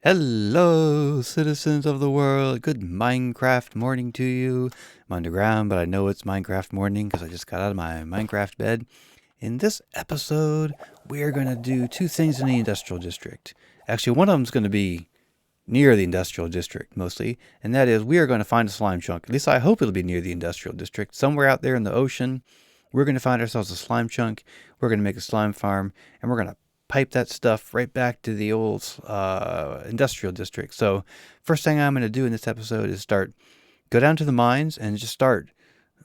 Hello, citizens of the world. Good Minecraft morning to you. I'm underground, but I know it's Minecraft morning because I just got out of my Minecraft bed. In this episode, we are going to do two things in the industrial district. Actually, one of them is going to be near the industrial district mostly, and that is we are going to find a slime chunk. At least I hope it'll be near the industrial district. Somewhere out there in the ocean, we're going to find ourselves a slime chunk. We're going to make a slime farm, and we're going to pipe that stuff right back to the old industrial district. So first thing I'm going to do in this episode is go down to the mines and just start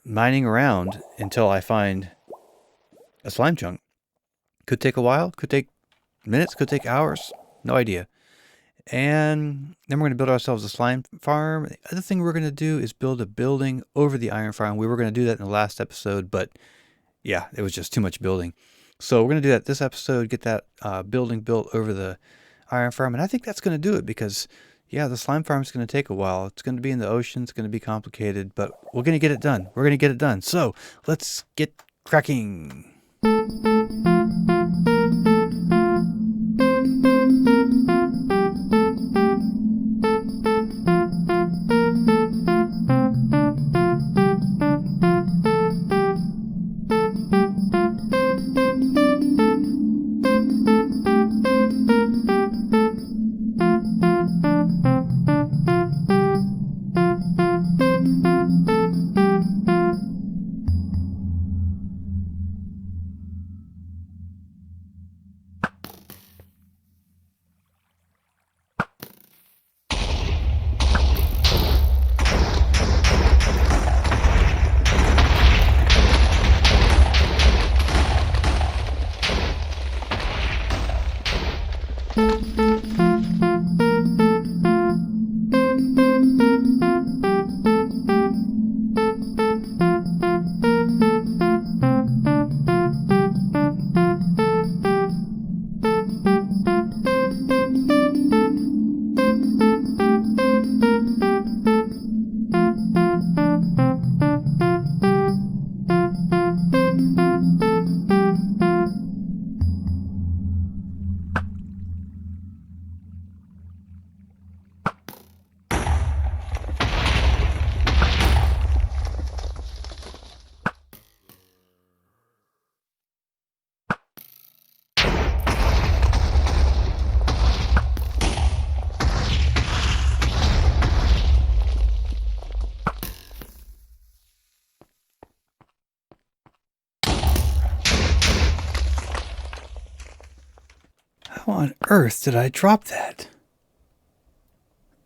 mining around until I find a slime chunk. Could take a while, could take minutes, could take hours, no idea. And then we're going to build ourselves a slime farm. The other thing we're going to do is build a building over the iron farm. We were going to do that in the last episode, but yeah, it was just too much building. So we're going to do that this episode, get that building built over the iron farm. And I think that's going to do it because, yeah, the slime farm is going to take a while. It's going to be in the ocean. It's going to be complicated, but we're going to get it done. We're going to get it done. So let's get cracking. How on earth did I drop that?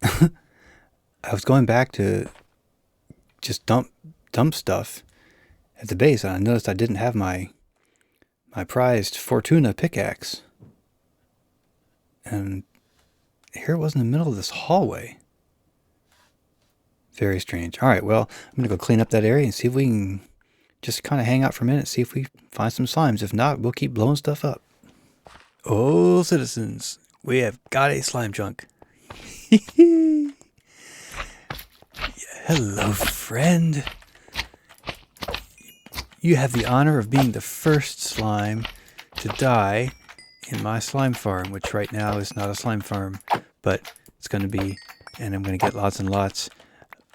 I was going back to just dump stuff at the base, and I noticed I didn't have my prized Fortuna pickaxe. And here it was in the middle of this hallway. Very strange. All right, well, I'm going to go clean up that area and see if we can just kind of hang out for a minute, see if we find some slimes. If not, we'll keep blowing stuff up. Oh, citizens, we have got a slime chunk. Hello, friend. You have the honor of being the first slime to die in my slime farm, which right now is not a slime farm, but it's going to be, and I'm going to get lots and lots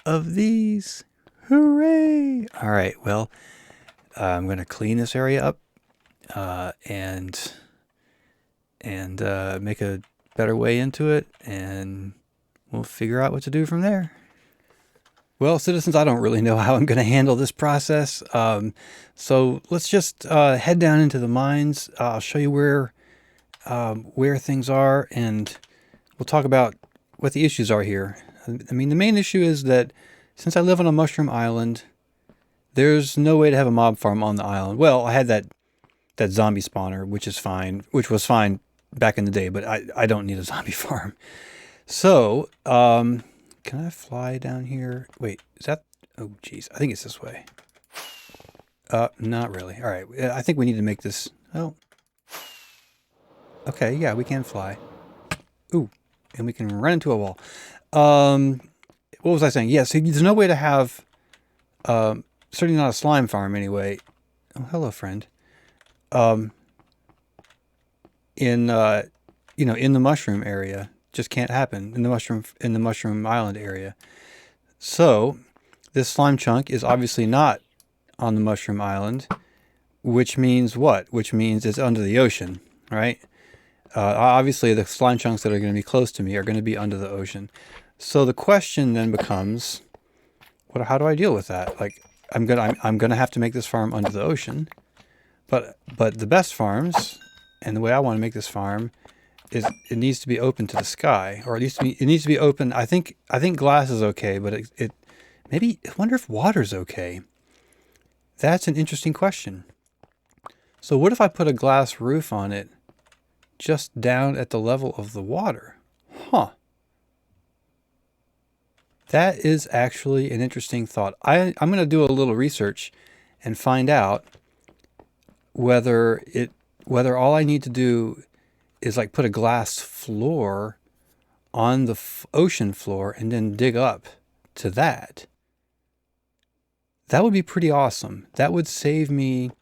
of these. Hooray! All right, well, I'm going to clean this area up and make a better way into it, and we'll figure out what to do from there. Well, citizens, I don't really know how I'm going to handle this process. So let's just head down into the mines. I'll show you where things are, and we'll talk about what the issues are here. I mean, the main issue is that since I live on a mushroom island, there's no way to have a mob farm on the island. Well, I had that zombie spawner, which was fine back in the day, but I don't need a zombie farm. So, can I fly down here? Wait, is that... Oh, geez. I think it's this way. Not really. All right. I think we need to make this... Oh. Okay, yeah, we can fly. Ooh, and we can run into a wall. What was I saying? Yeah, so there's no way to have... certainly not a slime farm anyway. Oh, hello, friend. In the mushroom area, just can't happen in the Mushroom Island area. So this slime chunk is obviously not on the Mushroom Island, which means what? Which means it's under the ocean, right? Obviously, the slime chunks that are going to be close to me are going to be under the ocean. So the question then becomes, how do I deal with that? Like, I'm gonna have to make this farm under the ocean, but the best farms, and the way I want to make this farm, is it needs to be open to the sky, or it needs to be open. I think glass is okay, but it maybe, I wonder if water's okay. That's an interesting question. So what if I put a glass roof on it, just down at the level of the water? Huh. That is actually an interesting thought. I'm going to do a little research and find out whether all I need to do is like put a glass floor on the ocean floor and then dig up to that. That would be pretty awesome. That would save me.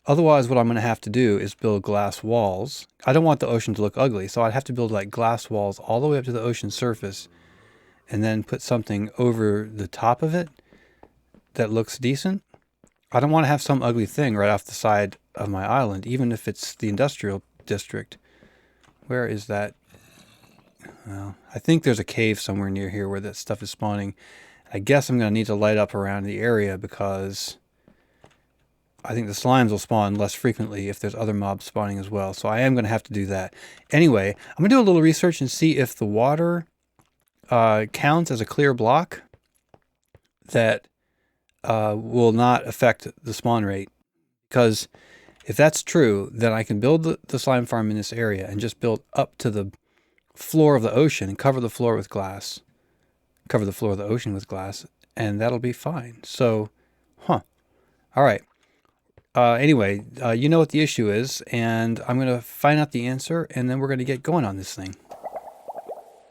Otherwise, what I'm going to have to do is build glass walls. I don't want the ocean to look ugly, so I'd have to build like glass walls all the way up to the ocean surface and then put something over the top of it that looks decent. I don't want to have some ugly thing right off the side of my island, even if it's the industrial district. Where is that? Well, I think there's a cave somewhere near here where that stuff is spawning. I guess I'm going to need to light up around the area because I think the slimes will spawn less frequently if there's other mobs spawning as well. So I am going to have to do that. Anyway, I'm going to do a little research and see if the water counts as a clear block that will not affect the spawn rate. Because if that's true, then I can build the slime farm in this area and just build up to the floor of the ocean and cover the floor with glass. Cover the floor of the ocean with glass, and that'll be fine. So, all right. Anyway, you know what the issue is, and I'm going to find out the answer, and then we're going to get going on this thing.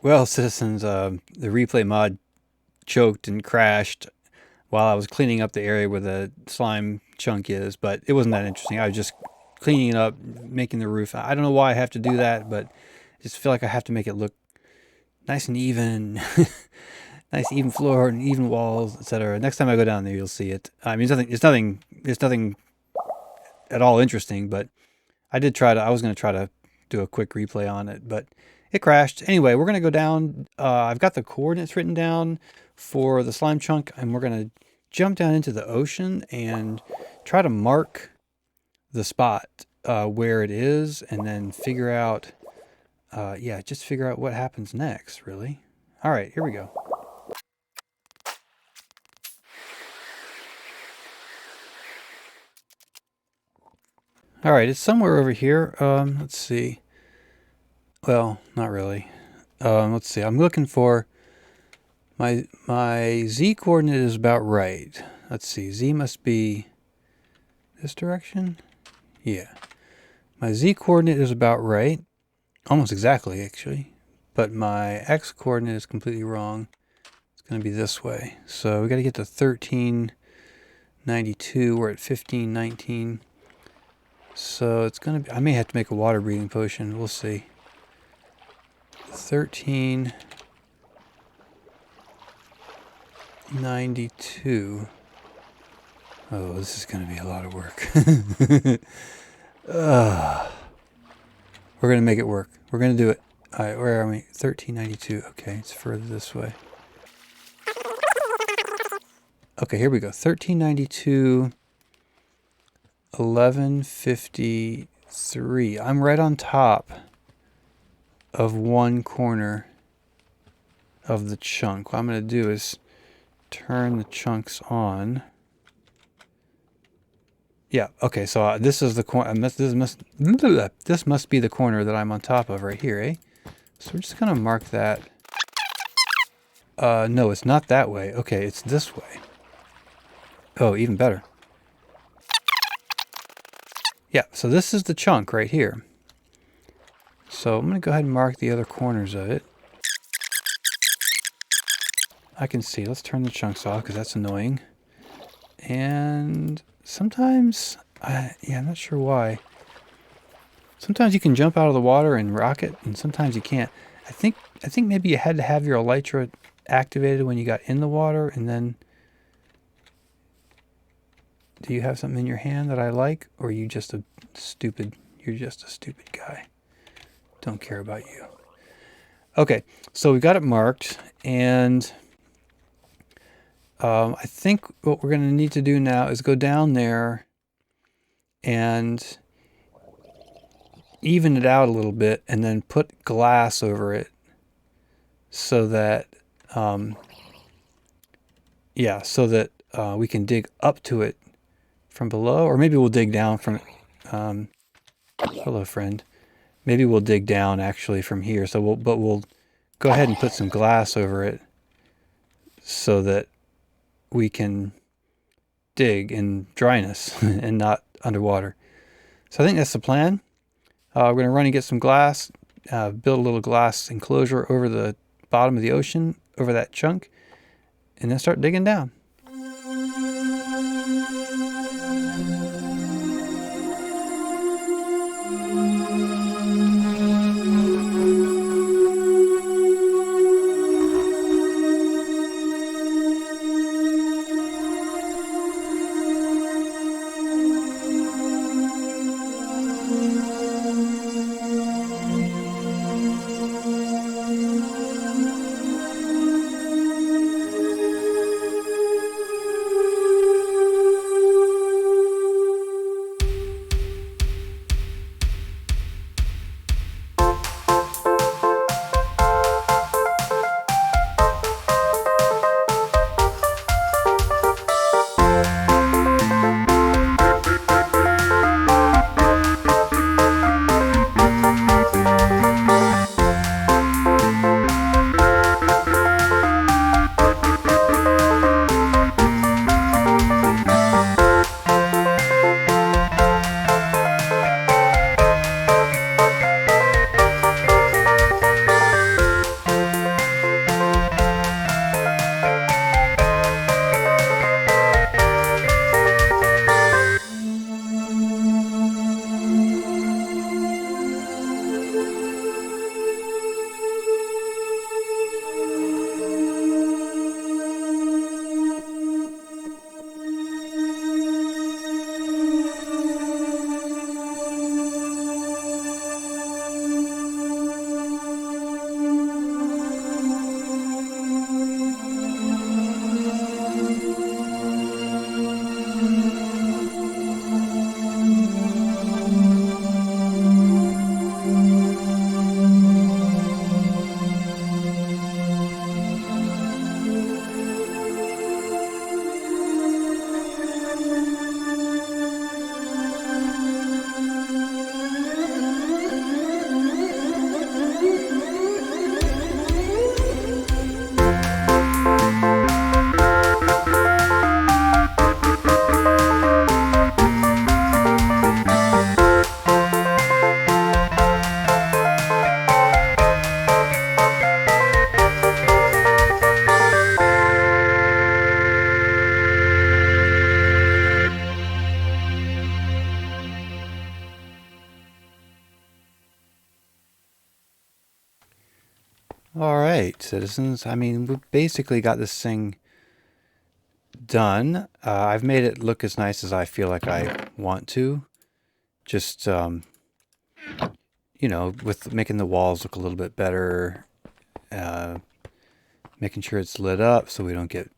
Well, citizens, the replay mod choked and crashed while I was cleaning up the area where the slime chunk is, but it wasn't that interesting. I was just cleaning it up, making the roof. I don't know why I have to do that, but I just feel like I have to make it look nice and even. Nice even floor and even walls, etc. Next time I go down there, you'll see it. I mean, it's nothing at all interesting, but I was going to try to do a quick replay on it, but it crashed. Anyway, we're going to go down. I've got the coordinates written down for the slime chunk, and we're going to jump down into the ocean and try to mark the spot where it is, and then figure out, just figure out what happens next, really. All right, here we go. All right, it's somewhere over here. Let's see. Well, not really. Let's see. I'm looking for my Z coordinate is about right. Let's see. Z must be this direction. Yeah. My Z coordinate is about right. Almost exactly, actually. But my X coordinate is completely wrong. It's going to be this way. So we got to get to 1392. We're at 1519. So it's going to be, I may have to make a water breathing potion. We'll see. 1392. Oh, this is going to be a lot of work. We're going to make it work. We're going to do it. All right, where are we? 1392. Okay, it's further this way. Okay, here we go. 1392. 1153. I'm right on top of one corner of the chunk. What I'm going to do is turn the chunks on. Yeah, okay, so this is the corner. This must be the corner that I'm on top of right here, eh? So we're just going to mark that. No, it's not that way. Okay, it's this way. Oh, even better. Yeah, so this is the chunk right here. So I'm going to go ahead and mark the other corners of it. I can see. Let's turn the chunks off because that's annoying. And sometimes, I'm not sure why. Sometimes you can jump out of the water and rock it, and sometimes you can't. I think maybe you had to have your elytra activated when you got in the water, and then do you have something in your hand that I like, or are you just you're just a stupid guy. Don't care about you. Okay, so we got it marked, and I think what we're going to need to do now is go down there and even it out a little bit, and then put glass over it so that, we can dig up to it from below, or maybe we'll dig down from it. Hello, friend. Maybe we'll dig down actually from here. But we'll go ahead and put some glass over it so that we can dig in dryness and not underwater. So I think that's the plan. We're going to run and get some glass, build a little glass enclosure over the bottom of the ocean, over that chunk, and then start digging down. All right, citizens. I mean, we basically got this thing done. I've made it look as nice as I feel like I want to. Just, with making the walls look a little bit better, making sure it's lit up so we don't get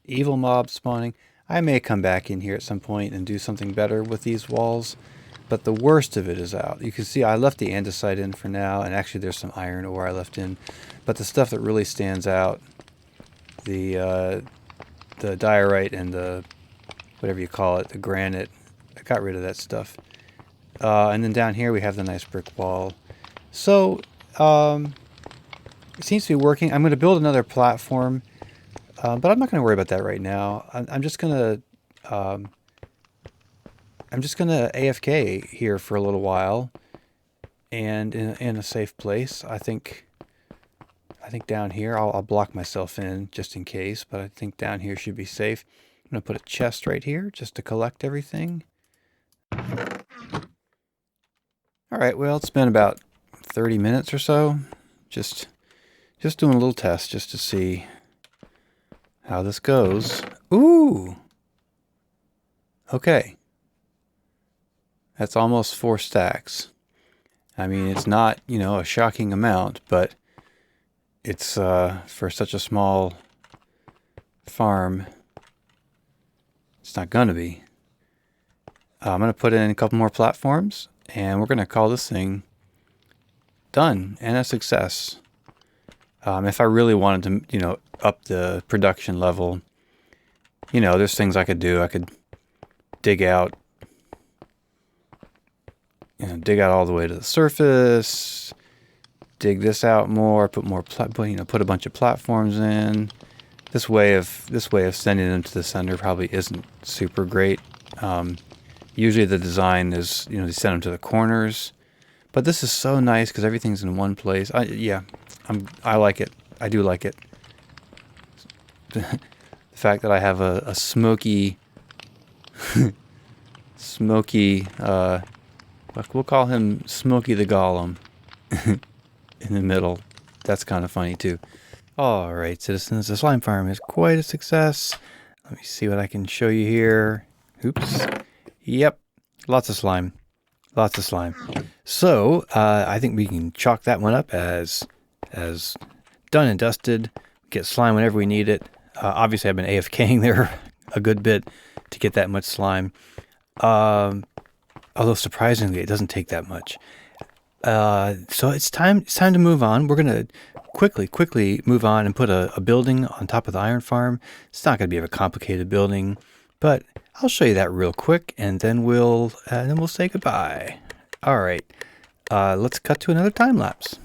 evil mobs spawning. I may come back in here at some point and do something better with these walls, but the worst of it is out. You can see I left the andesite in for now, and actually there's some iron ore I left in, but the stuff that really stands out, the diorite and the whatever you call it, the granite, I got rid of that stuff. And then down here we have the nice brick wall. So it seems to be working. I'm going to build another platform, but I'm not going to worry about that right now. I'm just going to AFK here for a little while, and in a safe place. I think down here I'll block myself in just in case, but I think down here should be safe. I'm going to put a chest right here just to collect everything. All right, well, it's been about 30 minutes or so. Just doing a little test just to see how this goes. Ooh! Okay. That's almost 4 stacks. I mean, it's not, a shocking amount, but it's for such a small farm, it's not gonna be. I'm gonna put in a couple more platforms, and we're gonna call this thing done and a success. If I really wanted to, up the production level, there's things I could do. I could dig out all the way to the surface, dig this out more, put a bunch of platforms in. This way of sending them to the sender probably isn't super great. Usually the design is, they send them to the corners, but this is so nice because everything's in one place. I like it. I do like it. The fact that I have a smoky, we'll call him Smokey the Golem in the middle. That's kind of funny too. All right, citizens, the slime farm is quite a success. Let me see what I can show you here. Oops. Yep, lots of slime. Lots of slime. So I think we can chalk that one up as done and dusted. Get slime whenever we need it. Obviously, I've been AFKing there a good bit to get that much slime. Although surprisingly, it doesn't take that much. So it's time to move on. We're gonna quickly move on and put a building on top of the iron farm. It's not gonna be a complicated building, but I'll show you that real quick, and then we'll say goodbye. All right, let's cut to another time lapse.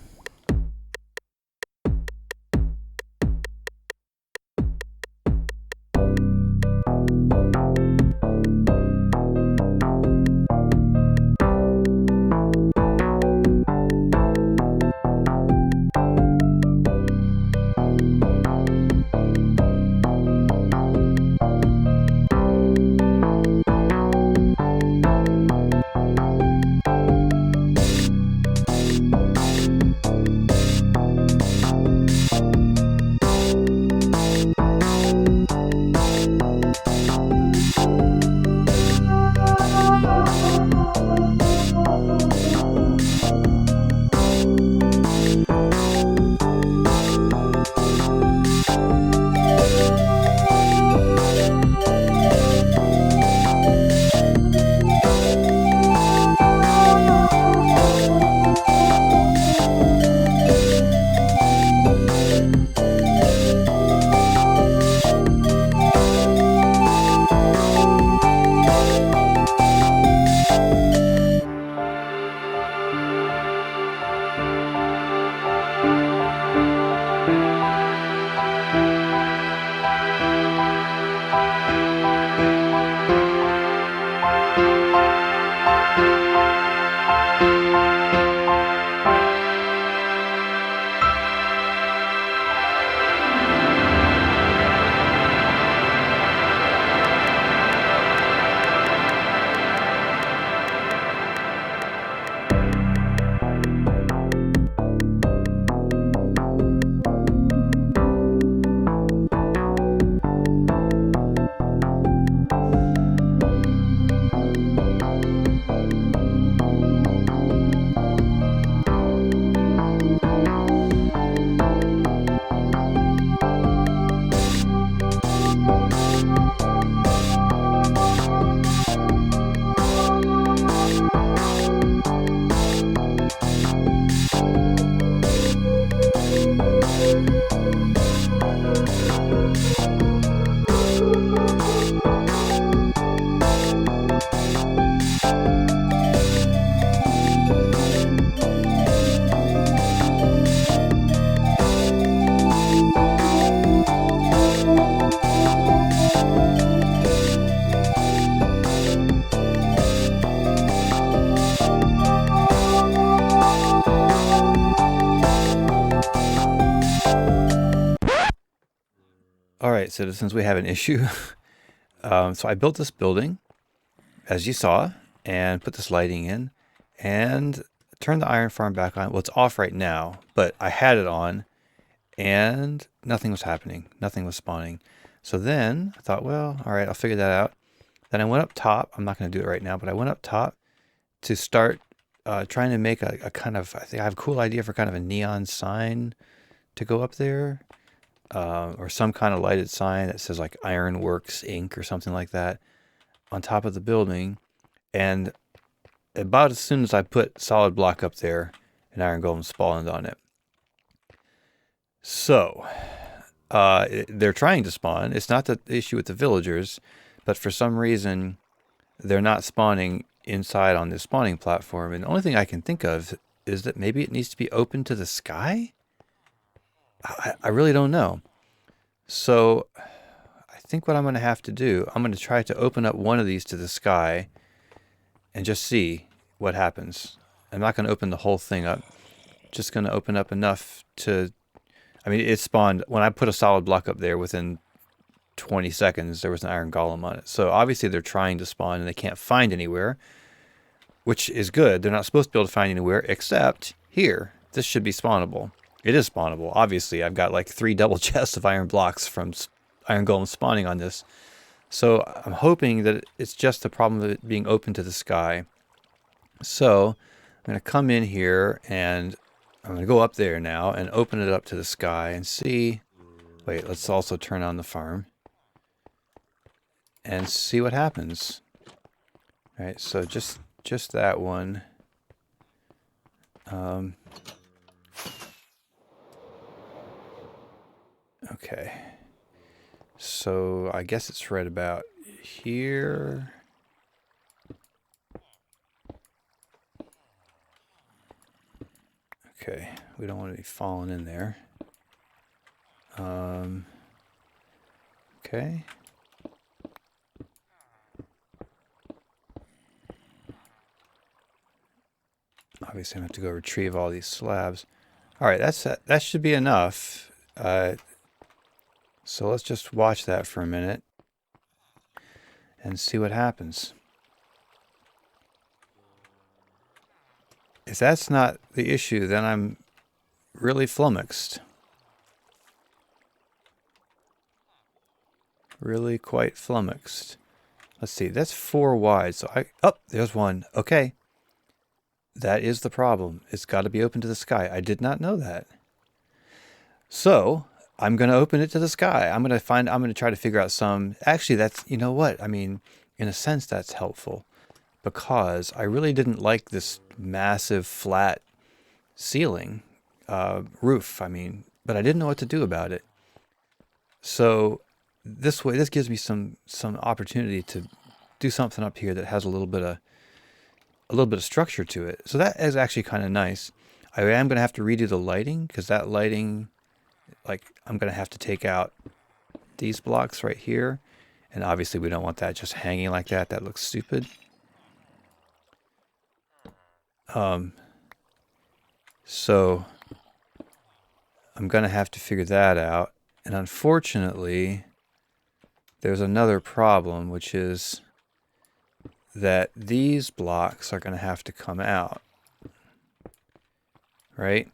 All right, citizens, we have an issue. So I built this building, as you saw, and put this lighting in. And turned the iron farm back on. Well, it's off right now, but I had it on and nothing was happening. Nothing was spawning. So then I thought, well, all right, I'll figure that out. Then I went up top. I'm not going to do it right now, but I went up top to start trying to make a kind of, I think I have a cool idea for kind of a neon sign to go up there, or some kind of lighted sign that says like Ironworks Inc. or something like that on top of the building. And about as soon as I put solid block up there, an iron golem spawned on it. So they're trying to spawn. It's not the issue with the villagers, but for some reason they're not spawning inside on this spawning platform. And the only thing I can think of is that maybe it needs to be open to the sky. I really don't know. So I think what I'm going to have to do, I'm going to try to open up one of these to the sky and just see what happens. I'm not going to open the whole thing up. Just going to open up enough to, I mean, it spawned, when I put a solid block up there, within 20 seconds, there was an iron golem on it. So obviously they're trying to spawn and they can't find anywhere, which is good. They're not supposed to be able to find anywhere except here. This should be spawnable. It is spawnable. Obviously, I've got like 3 double chests of iron blocks from iron golem spawning on this. So I'm hoping that it's just the problem of it being open to the sky. So I'm going to come in here and I'm going to go up there now and open it up to the sky and see. Wait, let's also turn on the farm and see what happens. All right, so just that one. Okay. So I guess it's right about here. Okay, we don't want to be falling in there. Okay. Obviously, I'm going to have to go retrieve all these slabs. All right, that should be enough. So let's just watch that for a minute and see what happens. If that's not the issue, then I'm really flummoxed. Really quite flummoxed. Let's see, that's 4 wide. So oh, there's one. Okay. That is the problem. It's got to be open to the sky. I did not know that. So I'm going to open it to the sky. I'm going to try to figure out some, actually that's, you know what? I mean, in a sense that's helpful because I really didn't like this massive flat ceiling, roof. I mean, but I didn't know what to do about it. So this gives me some opportunity to do something up here that has a little bit of structure to it. So that is actually kind of nice. I am going to have to redo the lighting because that lighting, like, I'm going to have to take out these blocks right here. And obviously we don't want that just hanging like that. That looks stupid. So I'm going to have to figure that out. And unfortunately, there's another problem, which is that these blocks are going to have to come out, right?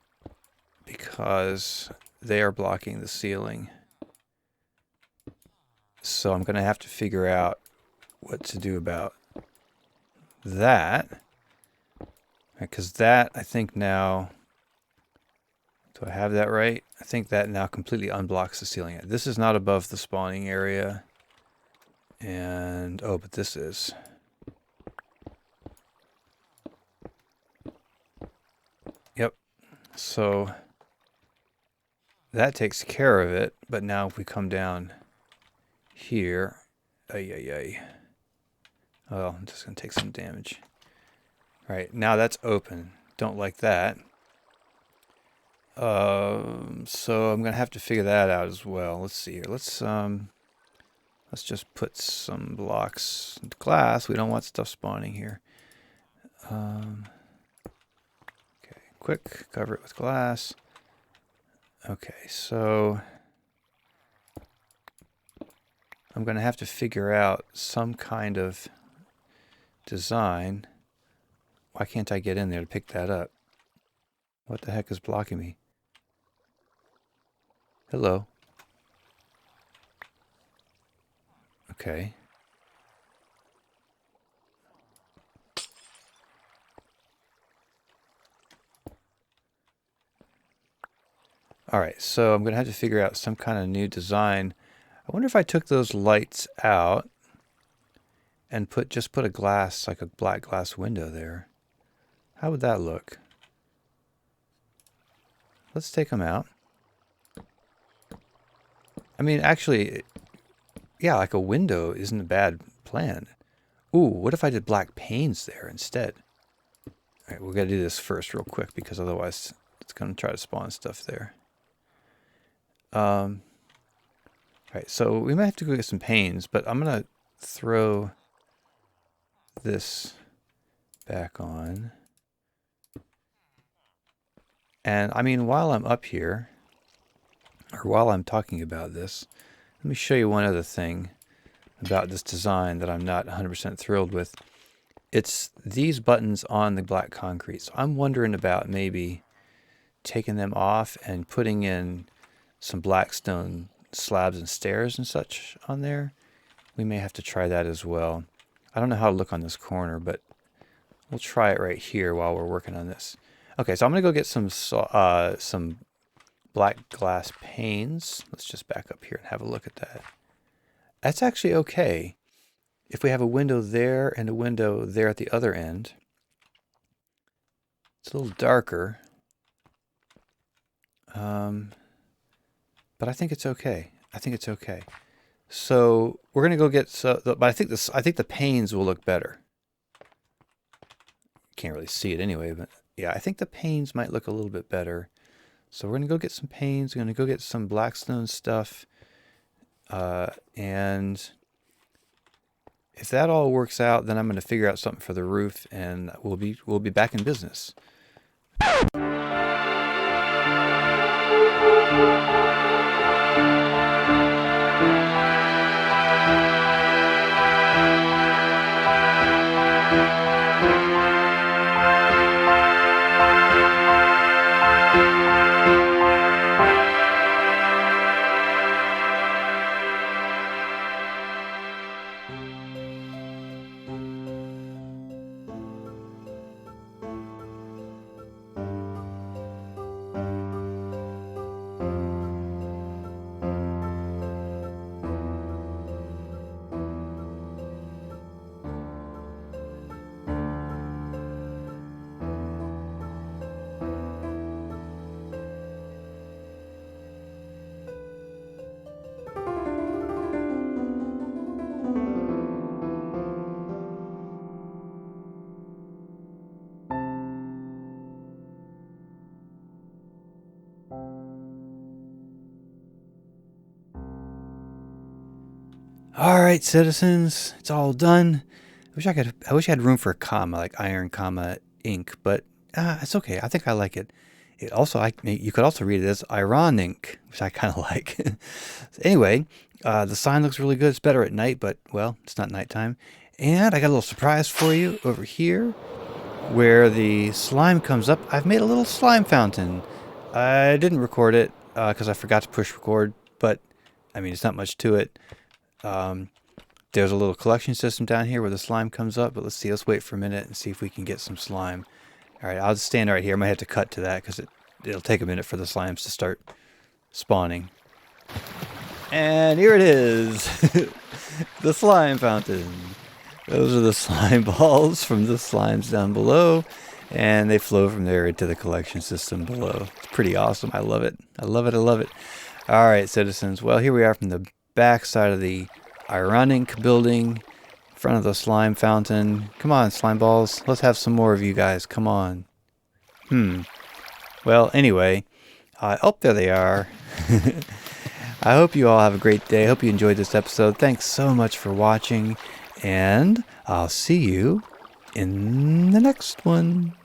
Because they are blocking the ceiling. So I'm going to have to figure out what to do about that. Because that, I think now, do I have that right? I think that now completely unblocks the ceiling. This is not above the spawning area. And, oh, but this is. Yep. So that takes care of it. But now if we come down here, well, I'm just going to take some damage. All right, now that's open. Don't like that. So I'm going to have to figure that out as well. Let's see here. Let's just put some blocks into glass. We don't want stuff spawning here. Okay, quick, cover it with glass. Okay, so I'm going to have to figure out some kind of design. Why can't I get in there to pick that up? What the heck is blocking me? Hello. Okay. Alright, so I'm going to have to figure out some kind of new design. I wonder if I took those lights out and just put a glass, like a black glass window there. How would that look? Let's take them out. I mean, actually, yeah, like a window isn't a bad plan. Ooh, what if I did black panes there instead? Alright, we've got to do this first real quick because otherwise it's going to try to spawn stuff there. Alright, so we might have to go get some panes, but I'm going to throw this back on. And I mean, while I'm up here, or while I'm talking about this, let me show you one other thing about this design that I'm not 100% thrilled with. It's these buttons on the black concrete. So I'm wondering about maybe taking them off and putting in some black stone slabs and stairs and such on there. We may have to try that as well. I don't know how to look on this corner, but we'll try it right here while we're working on this. Okay, so I'm going to go get some black glass panes. Let's just back up here and have a look at that. That's actually okay. If we have a window there and a window there at the other end, it's a little darker. But I think it's okay. I think it's okay. So we're gonna go get but I think the panes will look better. Can't really see it anyway, but yeah, I think the panes might look a little bit better. So we're gonna go get some panes. We're gonna go get some blackstone stuff, and if that all works out, then I'm gonna figure out something for the roof, and we'll be back in business. All right, citizens, it's all done. I wish I had room for a comma, like iron, comma, ink, but it's okay. I think I like it. You could also read it as Ironinc, which I kind of like. So anyway, the sign looks really good. It's better at night, but well, it's not nighttime. And I got a little surprise for you over here, where the slime comes up. I've made a little slime fountain. I didn't record it because I forgot to push record, but I mean, it's not much to it. There's a little collection system down here where the slime comes up, but let's wait for a minute and see if we can get some slime. All right, I'll just stand right here. I might have to cut to that because it'll take a minute for the slimes to start spawning. And here it is, the slime fountain. Those are the slime balls from the slimes down below, and they flow from there into the collection system below. It's pretty awesome. I love it. I love it. I love it. All right, citizens. Well, here we are from the back side of the Ironinc building, in front of the slime fountain. Come on, slime balls. Let's have some more of you guys. Come on. Well, anyway, there they are. I hope you all have a great day. I hope you enjoyed this episode. Thanks so much for watching, and I'll see you in the next one.